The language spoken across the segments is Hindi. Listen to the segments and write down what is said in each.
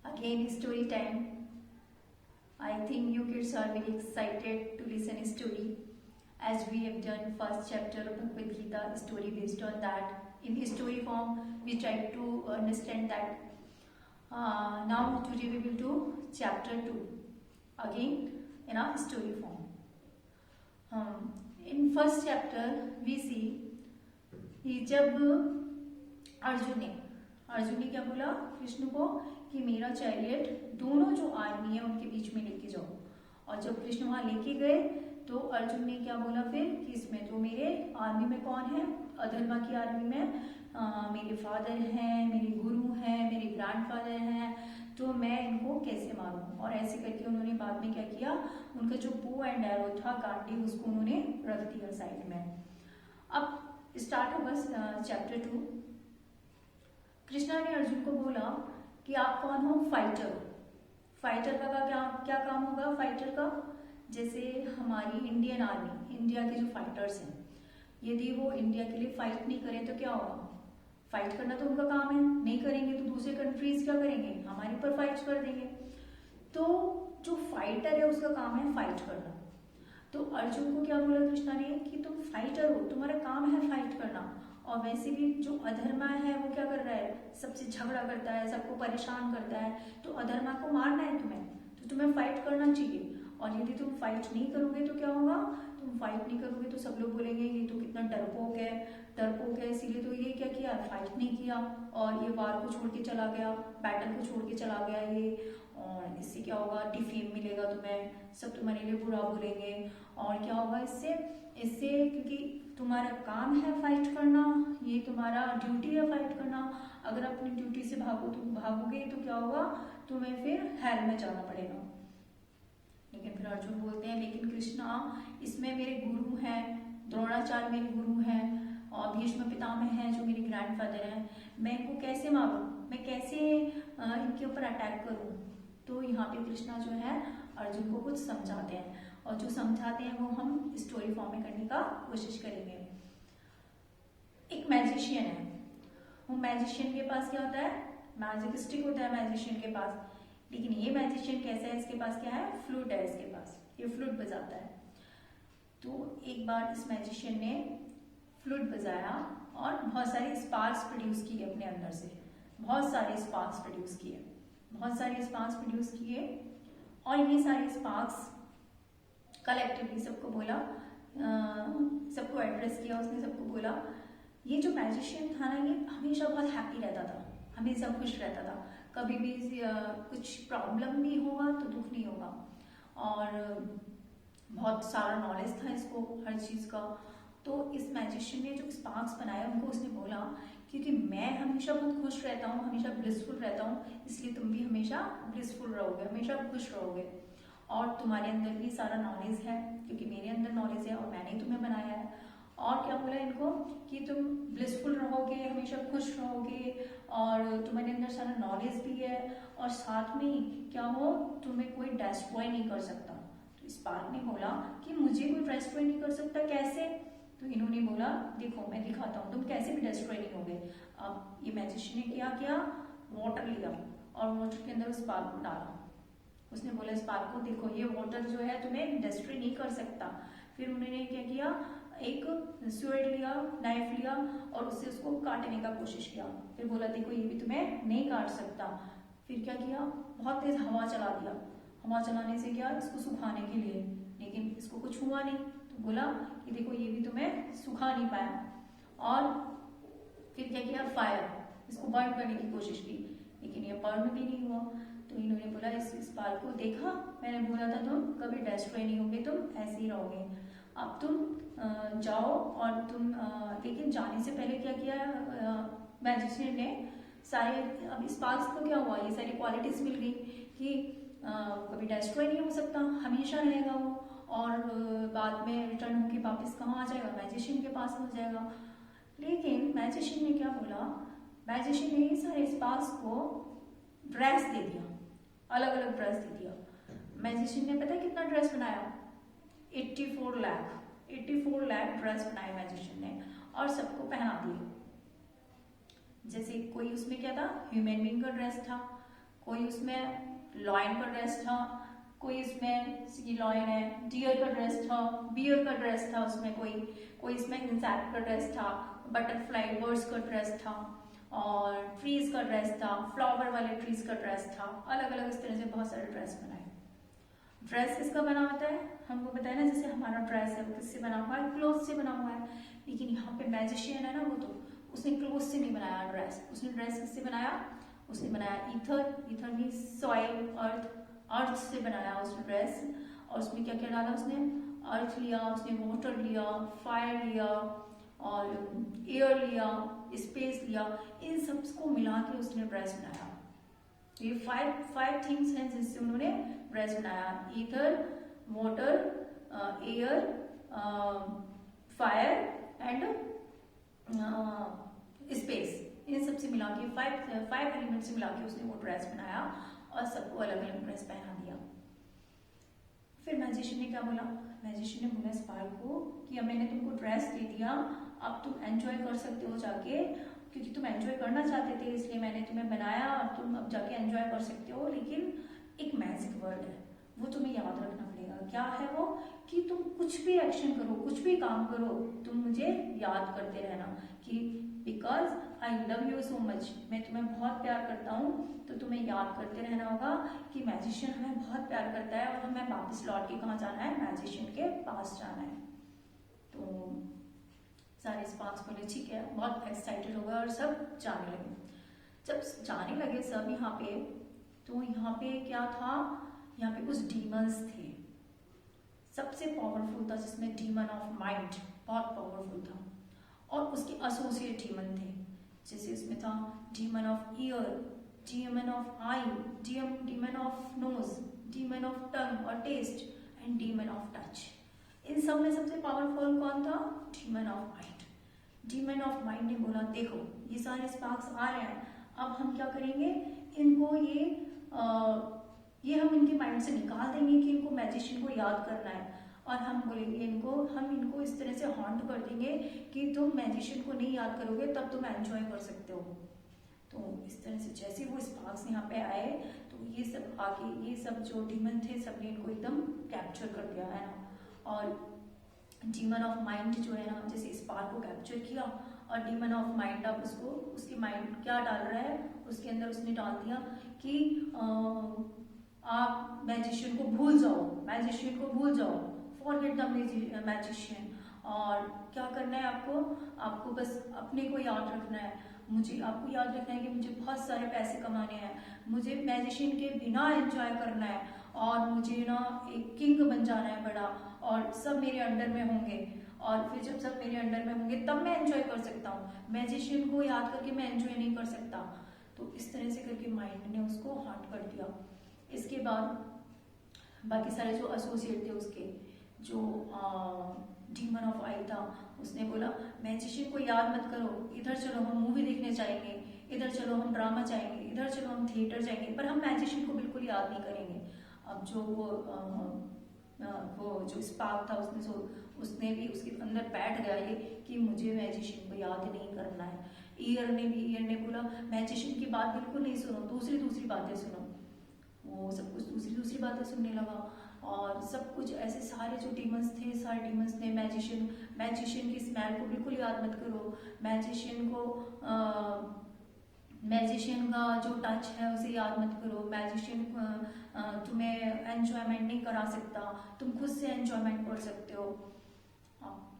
Again, story time. I think you kids are very excited to listen story, as we have done first chapter of Bhagavad Gita story based on that. In story form, we try to understand that. Now today we will do chapter 2 again in our story form. In first chapter we see कि जब अर्जुन ने क्या बोला कृष्ण को कि मेरा चैरियट दोनों जो आर्मी है उनके बीच में लेके जाओ। और जब कृष्ण वहां लेके गए तो अर्जुन ने क्या बोला फिर कि इसमें तो मेरे आर्मी में कौन है, अधर्मा की आर्मी में मेरे फादर हैं, मेरे गुरु हैं, मेरे ग्रैंडफादर हैं, तो मैं इनको कैसे मारूं। और ऐसे करके उन्होंने बाद में क्या किया, उनका जो बो एंड एरो था गांडी उसको उन्होंने रख दिया साइड में। अब स्टार्ट होगा चैप्टर 2। कृष्णा ने अर्जुन को बोला कि आप कौन हो, फाइटर का क्या काम होगा फाइटर का। जैसे हमारी इंडियन आर्मी, इंडिया के जो फाइटर्स हैं, यदि वो इंडिया के लिए फाइट नहीं करें तो क्या होगा, फाइट करना तो उनका काम है, नहीं करेंगे तो दूसरे कंट्रीज क्या करेंगे, हमारे ऊपर फाइट कर देंगे। तो जो फाइटर है उसका काम है फाइट करना। तो अर्जुन को क्या बोला कृष्णा ने कि तुम फाइटर हो, तुम्हारा काम है फाइट करना। और वैसे भी जो अधर्मा है वो क्या कर रहा है, सबसे झगड़ा करता है, सबको परेशान करता है, तो अधर्मा को मारना है तुम्हें, तो तुम्हें फाइट करना चाहिए। और यदि तुम फाइट नहीं करोगे तो क्या होगा, तुम फाइट नहीं करोगे तो सब लोग बोलेंगे ये तो कितना डरपोक है, इसीलिए तो ये क्या किया, फाइट नहीं किया और ये वार को छोड़ के चला गया, बैटल को छोड़ के चला गया ये। और इससे क्या होगा, डिफेम मिलेगा तुम्हें, सब तुम्हारे लिए बुरा बोलेंगे। और क्या होगा इससे क्योंकि तुम्हारा काम है फाइट करना, ये तुम्हारा ड्यूटी है फाइट करना। अगर अपनी ड्यूटी से भागोगे तो क्या होगा, तुम्हें फिर हेल में जाना पड़ेगा। लेकिन फिर अर्जुन बोलते हैं लेकिन कृष्णा इसमें मेरे गुरु हैं, द्रोणाचार्य मेरे गुरु हैं और भीष्म पितामह हैं जो मेरे ग्रैंडफादर हैं, मैं इनको कैसे मारूं, मैं कैसे इनके ऊपर अटैक करूं। तो यहाँ पे कृष्णा जो है अर्जुन को कुछ समझाते हैं, और जो समझाते हैं वो हम स्टोरी फॉर्म में करने का कोशिश करेंगे। एक मैजिशियन है, वो मैजिशियन के पास क्या होता है, मैजिक स्टिक होता है मैजिशियन के पास। लेकिन ये मैजिशियन कैसा है, इसके पास क्या है, फ्लूट है इसके पास, ये फ्लूट बजाता है। तो एक बार इस मैजिशियन ने फ्लूट बजाया और बहुत सारे स्पार्क्स प्रोड्यूस किए अपने अंदर से, बहुत सारे स्पार्क्स प्रोड्यूस किए और ये सारे स्पार्क्स कलेक्टिवली सबको बोला, सबको एड्रेस किया उसने, सबको बोला। ये जो मैजिशियन था ना, ये हमेशा बहुत हैप्पी रहता था, हमेशा खुश रहता था, कभी भी कुछ प्रॉब्लम भी होगा तो दुख नहीं होगा। और बहुत सारा नॉलेज था इसको हर चीज का। तो इस मैजिशियन ने जो स्पार्क्स बनाया उनको उसने बोला क्योंकि मैं हमेशा बहुत खुश रहता हूँ, हमेशा ब्लिसफुल रहता हूँ, इसलिए तुम भी हमेशा ब्लिसफुल रहोगे, हमेशा खुश रहोगे। और तुम्हारे अंदर भी सारा नॉलेज है क्योंकि मेरे अंदर नॉलेज है और मैंने तुम्हें बनाया है। और क्या बोला इनको कि तुम ब्लिसफुल रहोगे, हमेशा खुश रहोगे और तुम्हारे अंदर सारा नॉलेज भी है, और साथ में ही क्या हो, तुम्हें कोई डिस्ट्रॉय नहीं कर सकता। तो स्पार्क ने बोला कि मुझे कोई डिस्ट्रॉय नहीं कर सकता, कैसे। तो इन्होंने बोला देखो मैं दिखाता हूँ, तुम कैसे भी डिस्ट्रॉय नहीं होगे। अब ये मैजिशियन ने क्या किया, वाटर लिया और वाटर के अंदर स्पार्क को डाला। उसने बोला स्पार्क को देखो ये वाटर जो है तुम्हें डिस्ट्रॉय नहीं कर सकता। फिर उन्होंने क्या किया, एक स्वर्ड लिया, नाइफ लिया और उससे उसको काटने का कोशिश किया। फिर बोला देखो ये भी तुम्हें नहीं काट सकता। फिर क्या किया, बहुत तेज हवा चला दिया। हवा चलाने से क्या, इसको सुखाने के लिए, लेकिन इसको कुछ हुआ नहीं। तो बोला कि देखो ये भी तुम्हें सुखा नहीं पाया। और फिर क्या किया, फायर, इसको बर्न करने की कोशिश की, लेकिन ये बर्न भी नहीं हुआ। तो इन्होंने बोला इस स्पार्क को देखा, मैंने बोला था तुम कभी डिस्ट्रॉय नहीं होगे, तुम ऐसे ही रहोगे। अब तुम जाओ और तुम लेकिन जाने से पहले क्या किया मैजिशियन ने, सारे अब स्पार्क्स को क्या हुआ, ये सारी क्वालिटीज मिल गई कि कभी डिस्ट्रॉय नहीं हो सकता, हमेशा रहेगा वो। और बाद में रिटर्न होके वापस कहाँ आ जाएगा, मैजिशियन के पास आ जाएगा। लेकिन मैजिशियन ने क्या बोला, मैजिशियन ने ये सारे स्पार्क्स को ड्रेस दे दिया, अलग अलग ड्रेस दे दिया। मैजिशियन ने पता है कितना ड्रेस बनाया, 84 लाख ड्रेस बनाए मैजिशियन ने और सबको पहना दिए। जैसे कोई उसमें क्या था, ह्यूमन बीइंग का ड्रेस था, कोई उसमें लॉयन का ड्रेस था, कोई इसमें सी लॉयन है, डियर का ड्रेस था, बियर का ड्रेस था, उसमें कोई इसमें इंसेक्ट का ड्रेस था, बटरफ्लाई बर्ड्स का ड्रेस था, और ट्रीज का ड्रेस था, फ्लावर वाले ट्रीज का ड्रेस था, अलग अलग इस तरह से बहुत सारे ड्रेस बनाए। ड्रेस किसका बना होता है, हमको पता है ना, जैसे हमारा ड्रेस है वो किससे बना हुआ है, क्लोथ से बना हुआ है। लेकिन यहाँ पे मैजिशियन है ना, वो तो उसने क्लोथ से नहीं बनाया ड्रेस, उसने ड्रेस किससे बनाया, उसने बनाया ईथर मीन सॉइल, अर्थ से बनाया उसने ड्रेस। और उसमें क्या क्या डाला उसने, अर्थ लिया, उसने वाटर लिया, फायर लिया, और एयर लिया, स्पेस लिया, इन सबको मिला के उसने ड्रेस बनाया। ये फाइव थिंग्स हैं जिससे उन्होंने ड्रेस बनाया, ether, water, air, fire and space, इन सबसे मिला के फाइव एलिमेंट से मिला के उसने वो ड्रेस बनाया और सबको अलग अलग ड्रेस पहना दिया। फिर मैजिशियन ने क्या बोला, मैजिशियन ने बोला स्पार्क को कि अब मैंने तुमको ड्रेस दे दिया, अब तुम एंजॉय कर सकते हो जाके, क्योंकि तुम एंजॉय करना चाहते थे इसलिए मैंने तुम्हें बनाया, और तुम अब जाके एंजॉय कर सकते हो। लेकिन एक मैजिक वर्ड है, वो तुम्हें याद रखना पड़ेगा। क्या है वो, कि तुम कुछ भी एक्शन करो, कुछ भी काम करो, तुम मुझे याद करते रहना कि because I love you so much, मैं तुम्हें बहुत प्यार करता हूँ, तो तुम्हें याद करते रहना होगा कि मैजिशियन हमें बहुत प्यार करता है और हमें वापस लौट के कहाँ जाना है, मैजिशियन के पास जाना है। तो सारे स्पार्क्स बोले ठीक है, बहुत एक्साइटेड हो गए और सब जाने लगे। जब जाने लगे सब यहाँ पे, तो यहाँ पे क्या था, यहाँ पे कुछ डीमंस थे। सबसे पावरफुल था जिसमें डीमन ऑफ माइंड बहुत पावरफुल था, और उसके एसोसिएट डीमन थे, जैसे इसमें था demon of ear, demon of eye, demon of nose, demon of tongue और taste, and demon of touch. इन सब में सबसे पावरफुल कौन था, demon of mind. Demon of mind ने बोला देखो ये सारे स्पार्क्स आ रहे हैं, अब हम क्या करेंगे, इनको ये हम इनके माइंड से निकाल देंगे कि इनको मैजिशियन को याद करना है, और हम बोलेंगे हम इनको इस तरह से हॉन्ट कर देंगे कि तुम मैजिशियन को नहीं याद करोगे तब तुम एंजॉय कर सकते हो। तो इस तरह से जैसे वो स्पार्क्स यहाँ पे आए, तो ये सब आके ये सब जो डीमन थे सबने इनको एकदम कैप्चर कर दिया है ना। और डीमन ऑफ माइंड जो है ना, जैसे स्पार्क को कैप्चर किया, और डीमन ऑफ माइंड अब उसको उसकी माइंड क्या डाल रहा है, उसके अंदर उसने डाल दिया कि आप मैजिशियन को भूल जाओ, मैजिशियन को भूल जाओ, फॉरगेट द मैजिशियन। और क्या करना है आपको बस अपने को याद रखना है, मुझे आपको याद रखना है कि मुझे बहुत सारे पैसे कमाने हैं, मुझे मैजिशियन के बिना एंजॉय करना है, और मुझे ना एक किंग बन जाना है बड़ा, और सब मेरे अंडर में होंगे, और फिर जब सब मेरे अंडर में होंगे तब मैं एंजॉय कर सकता हूँ, मैजिशियन को याद करके मैं एंजॉय नहीं कर सकता। तो इस तरह से करके माइंड ने उसको हॉन्ट कर दिया। इसके बाद बाकी सारे जो एसोसिएट थे उसके, जो डीमन ऑफ आई था, उसने बोला मैजिशियन को याद मत करो, इधर चलो हम मूवी देखने जाएंगे, इधर चलो हम ड्रामा जाएंगे, इधर चलो हम थिएटर जाएंगे, पर हम मैजिशियन को बिल्कुल याद नहीं करेंगे। अब जो वो जो स्पार्क था उसने भी उसके अंदर बैठ गया ये कि मुझे मैजिशियन को याद नहीं करना है। ईयर ने बोला मैजिशियन की बात बिल्कुल नहीं सुनो, दूसरी बातें सुनो। वो सब कुछ दूसरी बातें सुनने लगा, और सब कुछ ऐसे सारे जो डीमंस थे, सारे डीमंस ने मैजिशियन की स्मेल को बिल्कुल याद मत करो, मैजिशियन का जो टच है उसे याद मत करो, मैजिशियन तुम्हें एंजॉयमेंट नहीं करा सकता, तुम खुद से एंजॉयमेंट कर सकते हो।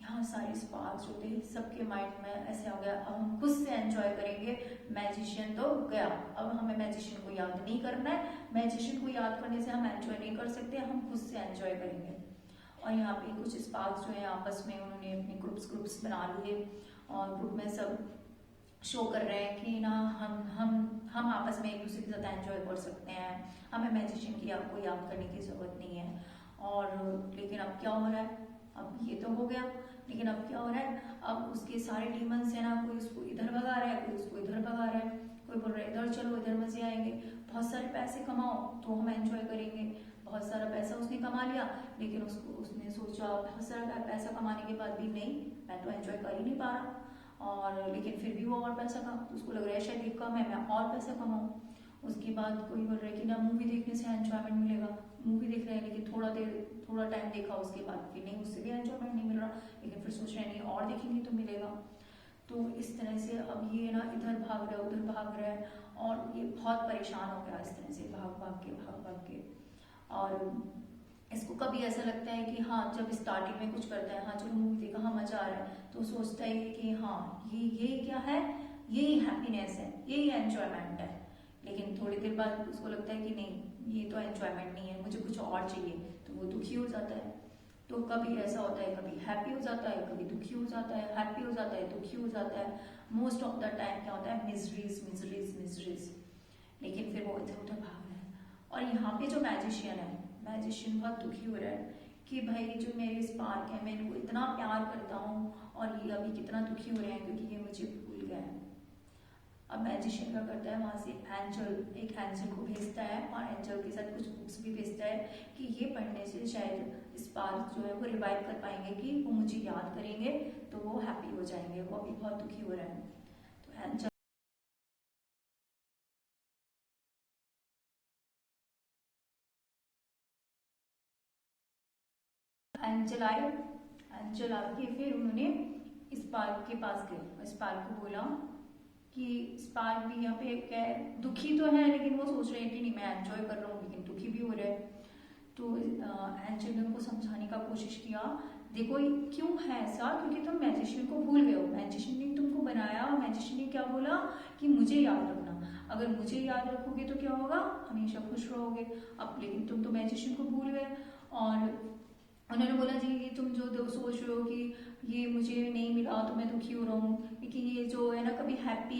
यहाँ सारे स्पार्क्स जो थे सबके माइंड में ऐसे हो गया, अब हम खुद से एंजॉय करेंगे, मैजिशियन तो गया, अब हमें मैजिशियन को याद नहीं करना है, मैजिशियन को याद करने से हम एंजॉय नहीं कर सकते, हम खुद से एंजॉय करेंगे। और यहाँ पे कुछ स्पार्क्स जो है आपस में उन्होंने अपने ग्रुप्स बना लिए, और ग्रुप में सब शो कर रहे हैं कि ना हम आपस में एक दूसरे के साथ एंजॉय कर सकते हैं, हमें मैजिशियन की आपको याद करने की जरूरत नहीं है। और लेकिन अब क्या हो रहा है, अब ये तो हो गया, लेकिन अब क्या हो रहा है, अब उसके सारे डीमंस है ना, कोई उसको इधर भगा रहा है, कोई उसको इधर भगा रहा है, कोई बोल रहा है इधर चलो, इधर मजे आएंगे, बहुत सारे पैसे कमाओ तो हम एंजॉय करेंगे। बहुत सारा पैसा उसने कमा लिया, लेकिन उसने सोचा बहुत सारा पैसा कमाने के बाद भी नहीं, मैं तो एंजॉय कर ही नहीं पा रहा, और लेकिन फिर भी वो और पैसा उसको लग रहा है शायद ये कम है, मैं और पैसा कमाऊं। उसके बाद कोई बोल रहा है कि ना मूवी देखने से एंजॉयमेंट मिलेगा, मूवी देख रहे हैं लेकिन थोड़ा टाइम देखा, उसके बाद फिर नहीं, उससे भी एंजॉयमेंट नहीं मिल रहा, लेकिन फिर सोच रहे हैं नहीं और देखेंगे तो मिलेगा। तो इस तरह से अब ये ना इधर भाग रहा है उधर भाग रहा है, और ये बहुत परेशान हो गया इस तरह से भाग भाग के। और इसको कभी ऐसा लगता है कि हाँ, जब स्टार्टिंग में कुछ करता है, हाँ चलो मूवी देखा, हाँ मजा आ रहा है, तो सोचता है कि हाँ ये क्या है, यही हैप्पीनेस है, यही एंजॉयमेंट है। लेकिन थोड़ी देर बाद उसको लगता है कि नहीं, ये तो एंजॉयमेंट नहीं है, मुझे कुछ और चाहिए, तो वो दुखी हो जाता है। तो कभी ऐसा होता है, कभी हैप्पी हो जाता है, कभी दुखी हो जाता है, हैप्पी हो जाता है, दुखी हो जाता है। मोस्ट ऑफ द टाइम क्या होता है, मिजरीज मिजरीज मिजरीज। लेकिन फिर वो इधर उधर भाग रहा है। और यहाँ पे जो मैजिशियन है, मैजिशियन बहुत दुखी हो रहा है कि भाई जो मेरे स्पार्क है, मैं इनको इतना प्यार करता हूँ और ये अभी कितना दुखी हो रहे हैं क्योंकि ये मुझे भूल गए हैं। अब मैजिशियन क्या करता है, वहां से एक एंजल को भेजता है, और एंजल के साथ कुछ बुक्स भी भेजता है कि ये पढ़ने से शायद स्पार्क जो है वो रिवाइव कर पाएंगे, कि वो मुझे याद करेंगे तो वो हैप्पी हो जाएंगे, वो अभी बहुत दुखी हो रहे हैं। तो एंजल एंजल आके फिर उन्होंने स्पार्क के पास गए, स्पार्क को बोला कि स्पार्क भी यहाँ पे क्या है, दुखी तो है लेकिन वो सोच रहे हैं कि नहीं मैं एंजॉय कर रहा हूँ, लेकिन दुखी भी हो रहा है। तो एंजल ने उनको समझाने का कोशिश किया, देखो क्यों है ऐसा, क्योंकि तुम मैजिशियन को भूल गए हो, मैजिशियन ने तुमको बनाया, मैजिशियन ने क्या बोला कि मुझे याद रखना, अगर मुझे याद रखोगे तो क्या होगा, हमेशा खुश रहोगे। अब लेकिन तुम तो मैजिशियन को भूल गए। और उन्होंने बोला जी ये तुम जो सोच रहे हो कि ये मुझे नहीं मिला तो मैं दुखी हो रहा हूँ, लेकिन ये जो है ना कभी हैप्पी,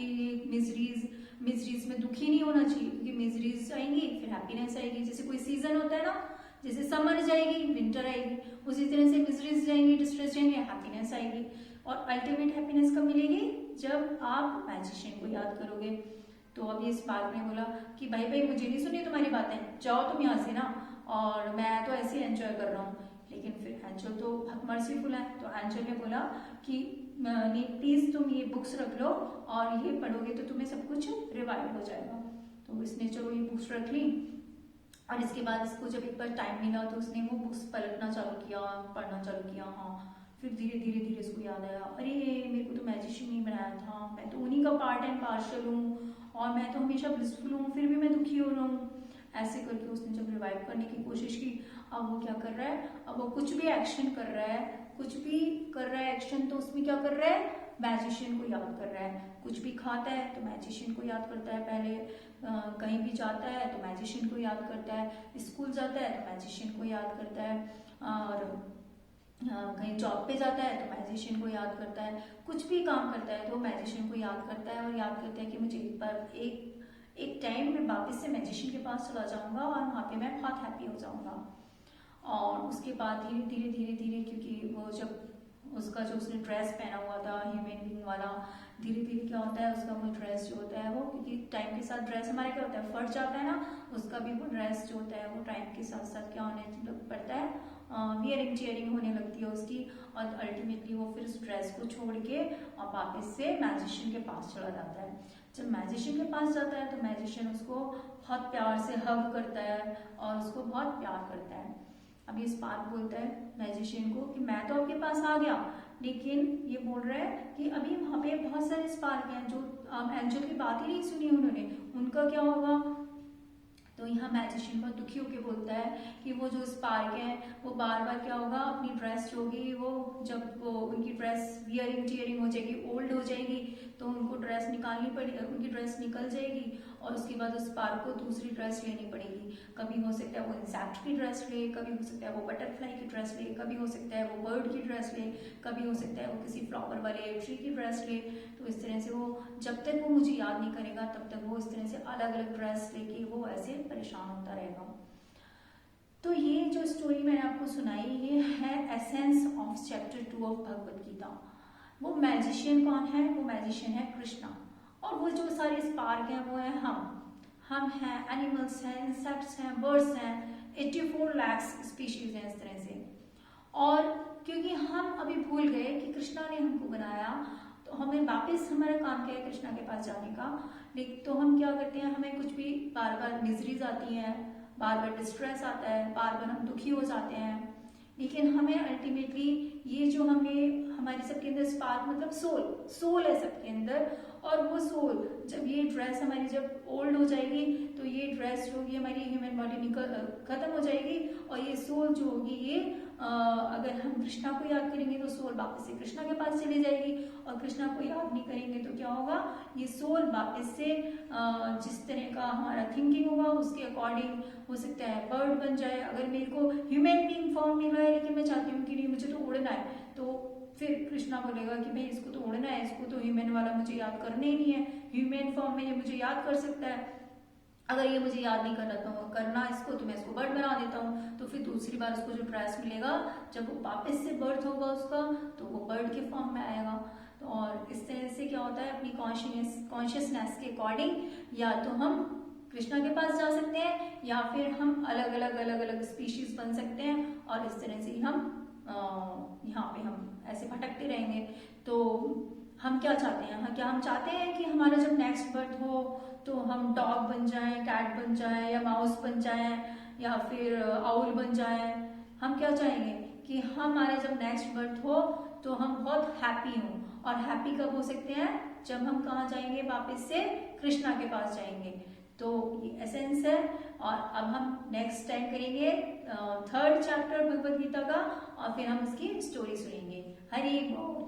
मिजरीज में दुखी नहीं होना चाहिए, क्योंकि मिजरीज आएंगी फिर हैप्पीनेस आएगी। जैसे कोई सीजन होता है ना, जैसे समर जाएगी विंटर आएगी, उसी तरह से मिजरीज जाएंगी, डिस्ट्रेस जाएंगे, हैप्पीनेस आएगी। और अल्टीमेट हैप्पीनेस कब मिलेगी, जब आप मैजिशियन को याद करोगे। तो अब ये स्पार्क ने बोला कि भाई भाई मुझे नहीं सुनी तुम्हारी बातें, जाओ तुम यहाँ से ना, और मैं तो ऐसे ही एंजॉय कर रहा हूँ। लेकिन फिर एंजल तो बहुत मर्सीफुल है, तो एंजल ने बोला कि नहीं प्लीज तुम ये बुक्स रख लो, और ये पढ़ोगे तो तुम्हें सब कुछ रिवाइव हो जाएगा। तो इसने चलो ये बुक्स रख ली, और इसके बाद इसको जब एक बार टाइम मिला तो उसने वो बुक्स पलटना चालू किया, पढ़ना चालू किया। हाँ, फिर धीरे धीरे धीरे इसको याद आया, अरे मेरे को तो मैजिशियन नहीं बनाया था, मैं तो उन्हीं का पार्ट एंड पार्शल हूँ, और मैं तो हमेशा ब्लिसफुल हूँ, फिर भी मैं दुखी हो रहा हूँ। ऐसे करके उसने जब रिवाइव करने की कोशिश की, अब वो क्या कर रहा है, अब वो कुछ भी एक्शन कर रहा है, कुछ भी कर रहा है एक्शन, तो उसमें क्या कर रहा है, मैजिशियन को याद कर रहा है। कुछ भी खाता है तो मैजिशियन को याद करता है पहले, कहीं भी जाता है तो मैजिशियन को याद करता है, स्कूल जाता है तो मैजिशियन को याद करता है, और कहीं जॉब पे जाता है तो मैजिशियन को याद करता है, कुछ भी काम करता है तो मैजिशियन को याद करता है, और याद करता है कि मुझे एक बार एक टाइम में वापस से मैजिशियन के पास चला जाऊंगा और वहाँ पे मैं बहुत हैप्पी हो जाऊंगा। और उसके बाद धीरे धीरे धीरे धीरे, क्योंकि वो जब उसका जो उसने ड्रेस पहना हुआ था ह्यूमन बीइंग वाला, धीरे धीरे क्या होता है उसका वो ड्रेस जो होता है वो, क्योंकि टाइम के साथ ड्रेस हमारा क्या होता है फट जाता है ना, उसका भी वो ड्रेस जो होता है वो टाइम के साथ साथ क्या होने पड़ता है, वियरिंग टीयरिंग होने लगती है उसकी, और अल्टीमेटली वो फिर उस ड्रेस को छोड़ के और वापस से मैजिशियन के पास चला जाता है। जब मैजिशियन के पास जाता है तो मैजिशियन उसको बहुत प्यार से हग करता है और उसको बहुत प्यार करता है। अब ये स्पार्क बोलता है मैजिशियन को कि मैं तो आपके पास आ गया, लेकिन ये बोल रहा है कि अभी वहां पे बहुत सारे स्पार्क हैं जो एंजल की बात ही नहीं सुनी उन्होंने, उनका क्या होगा। तो यहाँ मैजिशियन बहुत दुखी होकर बोलता है कि वो जो स्पार्क है वो बार बार क्या होगा, अपनी ड्रेस जो होगी वो जब वो उनकी ड्रेस वियरिंग टीयरिंग हो जाएगी, ओल्ड हो जाएगी, तो उनको ड्रेस निकालनी पड़ेगी, उनकी ड्रेस निकल जाएगी, और उसके बाद उस स्पार्क को दूसरी ड्रेस लेनी पड़ेगी। कभी हो सकता है वो इंसेक्ट की ड्रेस ले, कभी हो सकता है वो बटरफ्लाई की ड्रेस ले, कभी हो सकता है वो बर्ड की ड्रेस ले, कभी हो सकता है वो किसी फ्लावर वाले ट्री की ड्रेस ले। तो इस तरह से वो जब तक वो मुझे याद नहीं करेगा तब तक वो इस तरह से अलग अलग ड्रेस लेके वो ऐसे परेशान होता रहेगा। तो ये जो स्टोरी मैंने आपको सुनाई ये है essence of chapter 2 of Bhagavad Gita. वो मैजिशियन कौन है, वो मैजिशियन है कृष्णा, और वो जो सारे स्पार्क हैं वो है हम हैं, एनिमल्स हैं, इंसेक्ट्स हैं, बर्ड्स हैं, 84 लाख स्पीशीज हैं इस तरह से। और क्योंकि हम अभी भूल गए कि कृष्णा ने हमको बनाया, तो तो हमें वापस हमारा काम क्या है कृष्णा के पास जाने का। लेकिन तो हम क्या करते हैं, हमें कुछ भी बार बार मिजरीज आती हैं, बार बार डिस्ट्रेस आता है, बार बार हम दुखी हो जाते हैं। लेकिन हमें अल्टीमेटली ये जो हमें हमारे सबके अंदर स्पार्क मतलब सोल है सबके अंदर, और वो सोल जब ये ड्रेस हमारी जब ओल्ड हो जाएगी तो ये ड्रेस जो होगी हमारी ह्यूमन बॉडी खत्म हो जाएगी, और ये सोल जो होगी ये अगर हम कृष्णा को याद करेंगे तो सोल वापस से कृष्णा के पास चली जाएगी, और कृष्णा को याद नहीं करेंगे तो क्या होगा, ये सोल वापस से जिस तरह का हमारा थिंकिंग होगा उसके अकॉर्डिंग हो सकता है बर्ड बन जाए। अगर मेरे को ह्यूमन बीइंग फॉर्म मिल रहा है लेकिन मैं चाहती हूँ कि नहीं मुझे तो उड़ना है, तो फिर कृष्णा बोलेगा कि भाई इसको तो उड़ना है, इसको तो ह्यूमन वाला मुझे याद करना ही नहीं है, ह्यूमन फॉर्म में ये मुझे याद कर सकता है, अगर ये मुझे याद नहीं करना इसको तो मैं इसको बर्ड बना देता हूँ। तो फिर दूसरी बार उसको जो ड्रेस मिलेगा जब वो वापस से बर्थ होगा उसका तो वो बर्ड के फॉर्म में आएगा। तो और इस तरह से क्या होता है, अपनी कॉन्शियसनेस के अकॉर्डिंग या तो हम कृष्णा के पास जा सकते हैं या फिर हम अलग अलग स्पीशीज बन सकते हैं, और इस तरह से हम यहाँ पे हम ऐसे भटकते रहेंगे। तो हम क्या चाहते हैं, क्या हम चाहते हैं कि हमारा जब नेक्स्ट बर्थ हो तो हम डॉग बन जाएं, कैट बन जाएं, या माउस बन जाएं, या फिर आउल बन जाएं। हम क्या चाहेंगे कि हमारा जब नेक्स्ट बर्थ हो तो हम बहुत हैप्पी हों, और हैप्पी कब हो सकते हैं, जब हम कहाँ जाएंगे, वापस से कृष्णा के पास जाएंगे। तो ये एसेंस है। और अब हम नेक्स्ट टाइम करेंगे 3rd चैप्टर भगवद गीता का, और फिर हम इसकी स्टोरी सुनेंगे। हरि बोल।